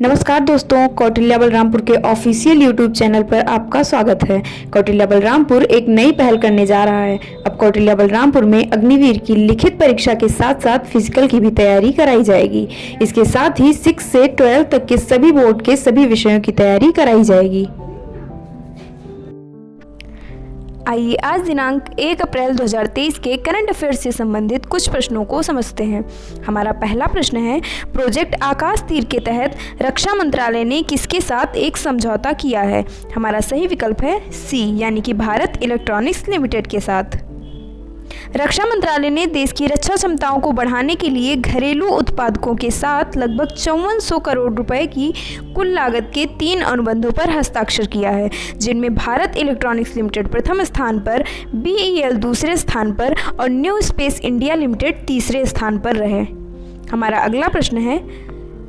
नमस्कार दोस्तों, कौटिल्य बलरामपुर के ऑफिशियल यूट्यूब चैनल पर आपका स्वागत है। कौटिल्य बलरामपुर एक नई पहल करने जा रहा है। अब कौटिल्य बलरामपुर में अग्निवीर की लिखित परीक्षा के साथ साथ फिजिकल की भी तैयारी कराई जाएगी। इसके साथ ही 6 से 12 तक के सभी बोर्ड के सभी विषयों की तैयारी कराई जाएगी। आइए आज दिनांक 1 अप्रैल 2023 के करंट अफेयर्स से संबंधित कुछ प्रश्नों को समझते हैं। हमारा पहला प्रश्न है, प्रोजेक्ट आकाश तीर के तहत रक्षा मंत्रालय ने किसके साथ एक समझौता किया है? हमारा सही विकल्प है सी, यानी कि भारत इलेक्ट्रॉनिक्स लिमिटेड के साथ। रक्षा मंत्रालय ने देश की रक्षा क्षमताओं को बढ़ाने के लिए घरेलू उत्पादकों के साथ लगभग 5400 करोड़ रुपए की कुल लागत के 3 अनुबंधों पर हस्ताक्षर किया है, जिनमें भारत इलेक्ट्रॉनिक्स लिमिटेड प्रथम स्थान पर, BEL दूसरे स्थान पर और न्यू स्पेस इंडिया लिमिटेड तीसरे स्थान पर रहे। हमारा अगला प्रश्न है,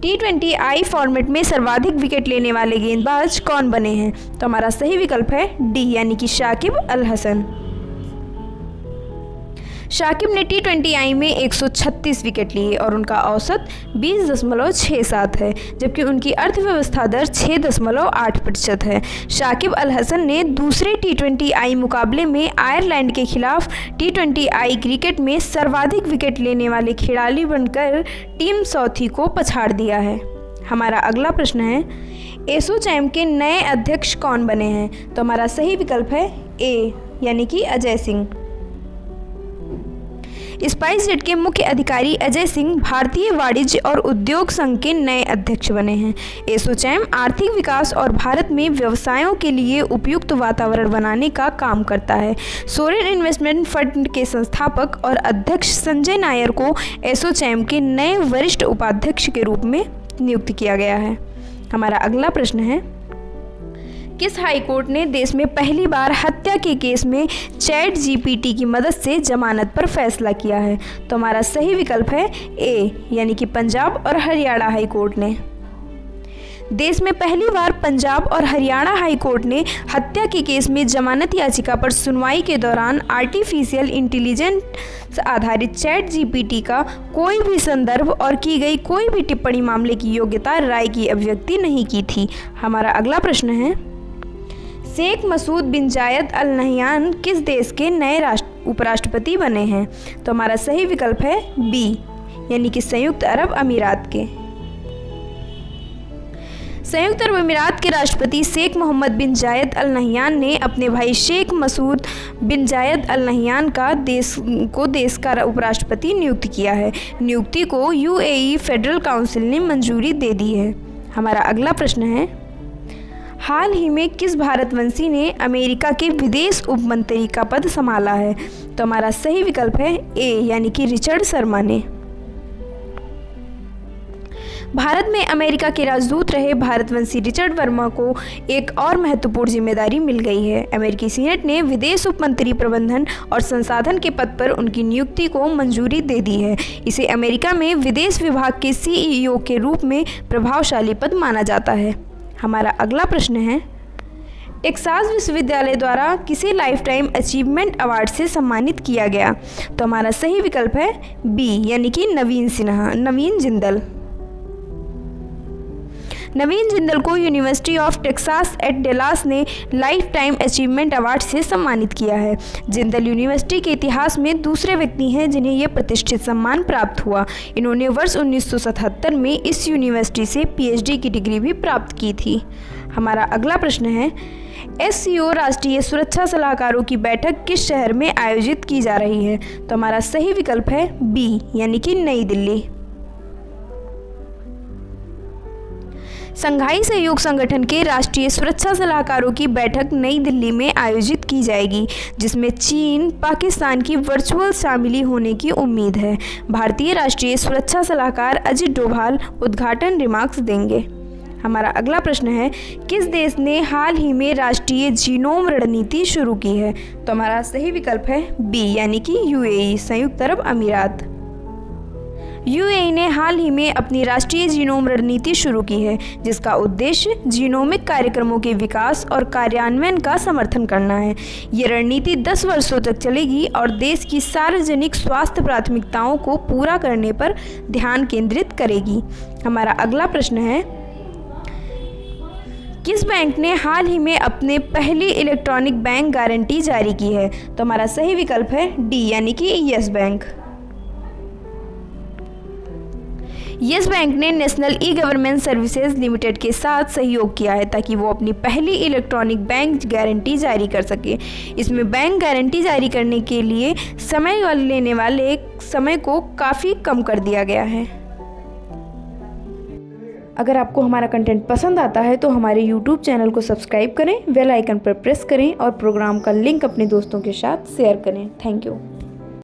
T20I फॉर्मेट में सर्वाधिक विकेट लेने वाले गेंदबाज कौन बने हैं? तो हमारा सही विकल्प है डी, यानी कि शाकिब अल हसन। शाकिब ने T20I में 136 विकेट लिए और उनका औसत 20.67 है, जबकि उनकी अर्थव्यवस्था दर 6.8% है। शाकिब अल हसन ने दूसरे T20I मुकाबले में आयरलैंड के खिलाफ T20I क्रिकेट में सर्वाधिक विकेट लेने वाले खिलाड़ी बनकर टीम सौथी को पछाड़ दिया है। हमारा अगला प्रश्न है, एसोचैम के नए अध्यक्ष कौन बने हैं? तो हमारा सही विकल्प है ए, यानी कि अजय सिंह। स्पाइसजेट के मुख्य अधिकारी अजय सिंह भारतीय वाणिज्य और उद्योग संघ के नए अध्यक्ष बने हैं। एसोचैम आर्थिक विकास और भारत में व्यवसायों के लिए उपयुक्त वातावरण बनाने का काम करता है। सोरेन इन्वेस्टमेंट फंड के संस्थापक और अध्यक्ष संजय नायर को एसोचैम के नए वरिष्ठ उपाध्यक्ष के रूप में नियुक्त किया गया है। हमारा अगला प्रश्न है, किस हाईकोर्ट ने देश में पहली बार हत्या के केस में चैट जीपीटी की मदद से जमानत पर फैसला किया है? तो हमारा सही विकल्प है ए, यानी कि पंजाब और हरियाणा हाईकोर्ट ने। देश में पहली बार पंजाब और हरियाणा हाईकोर्ट ने हत्या के केस में जमानत याचिका पर सुनवाई के दौरान आर्टिफिशियल इंटेलिजेंस आधारित चैट जीपीटी का कोई भी संदर्भ और की गई कोई भी टिप्पणी मामले की योग्यता राय की अभिव्यक्ति नहीं की थी। हमारा अगला प्रश्न है, शेख मसूद बिन जायद अल नहयान किस देश के नए उपराष्ट्रपति बने हैं? तो हमारा सही विकल्प है बी, यानी कि संयुक्त अरब अमीरात के। संयुक्त अरब अमीरात के राष्ट्रपति शेख मोहम्मद बिन जायद अल नहयान ने अपने भाई शेख मसूद बिन जायद अल नहयान का देश का उपराष्ट्रपति नियुक्त किया है। नियुक्ति को UAE फेडरल काउंसिल ने मंजूरी दे दी है। हमारा अगला प्रश्न है, हाल ही में किस भारतवंशी ने अमेरिका के विदेश उपमंत्री का पद संभाला है? तो हमारा सही विकल्प है ए, यानी कि रिचर्ड शर्मा ने। भारत में अमेरिका के राजदूत रहे भारतवंशी रिचर्ड वर्मा को एक और महत्वपूर्ण जिम्मेदारी मिल गई है। अमेरिकी सीनेट ने विदेश उपमंत्री प्रबंधन और संसाधन के पद पर उनकी नियुक्ति को मंजूरी दे दी है। इसे अमेरिका में विदेश विभाग के CEO के रूप में प्रभावशाली पद माना जाता है। हमारा अगला प्रश्न है, टेक्सास विश्वविद्यालय द्वारा किसे लाइफ टाइम अचीवमेंट अवार्ड से सम्मानित किया गया? तो हमारा सही विकल्प है बी, यानी कि नवीन जिंदल। नवीन जिंदल को university of Texas at Dallas ने लाइफ टाइम अचीवमेंट अवार्ड से सम्मानित किया है। जिंदल यूनिवर्सिटी के इतिहास में दूसरे व्यक्ति हैं जिन्हें यह प्रतिष्ठित सम्मान प्राप्त हुआ। इन्होंने वर्ष 1977 में इस यूनिवर्सिटी से PhD की डिग्री भी प्राप्त की थी। हमारा अगला प्रश्न है, SCO राष्ट्रीय सुरक्षा सलाहकारों की बैठक किस शहर में आयोजित की जा रही है? तो हमारा सही विकल्प है बी, यानी कि नई दिल्ली। संघाई सहयोग संगठन के राष्ट्रीय सुरक्षा सलाहकारों की बैठक नई दिल्ली में आयोजित की जाएगी, जिसमें चीन, पाकिस्तान की वर्चुअल शामिली होने की उम्मीद है। भारतीय राष्ट्रीय सुरक्षा सलाहकार अजित डोभाल उद्घाटन रिमार्क्स देंगे। हमारा अगला प्रश्न है, किस देश ने हाल ही में राष्ट्रीय जीनोम रणनीति शुरू की है? तो हमारा सही विकल्प है बी, यानी कि UAE संयुक्त अरब अमीरात। UAE ने हाल ही में अपनी राष्ट्रीय जीनोम रणनीति शुरू की है, जिसका उद्देश्य जीनोमिक कार्यक्रमों के विकास और कार्यान्वयन का समर्थन करना है। ये रणनीति 10 वर्षों तक चलेगी और देश की सार्वजनिक स्वास्थ्य प्राथमिकताओं को पूरा करने पर ध्यान केंद्रित करेगी। हमारा अगला प्रश्न है, किस बैंक ने हाल ही में अपने पहली इलेक्ट्रॉनिक बैंक गारंटी जारी की है? तो हमारा सही विकल्प है डी यानी कि यस बैंक। यस बैंक ने national e governance services limited के साथ सहयोग किया है ताकि वो अपनी पहली इलेक्ट्रॉनिक बैंक गारंटी जारी कर सके। इसमें बैंक गारंटी जारी करने के लिए लेने वाले समय को काफ़ी कम कर दिया गया है। अगर आपको हमारा कंटेंट पसंद आता है तो हमारे YouTube चैनल को सब्सक्राइब करें, बेल आइकन पर प्रेस करें और प्रोग्राम का लिंक अपने दोस्तों के साथ शेयर करें। Thank you.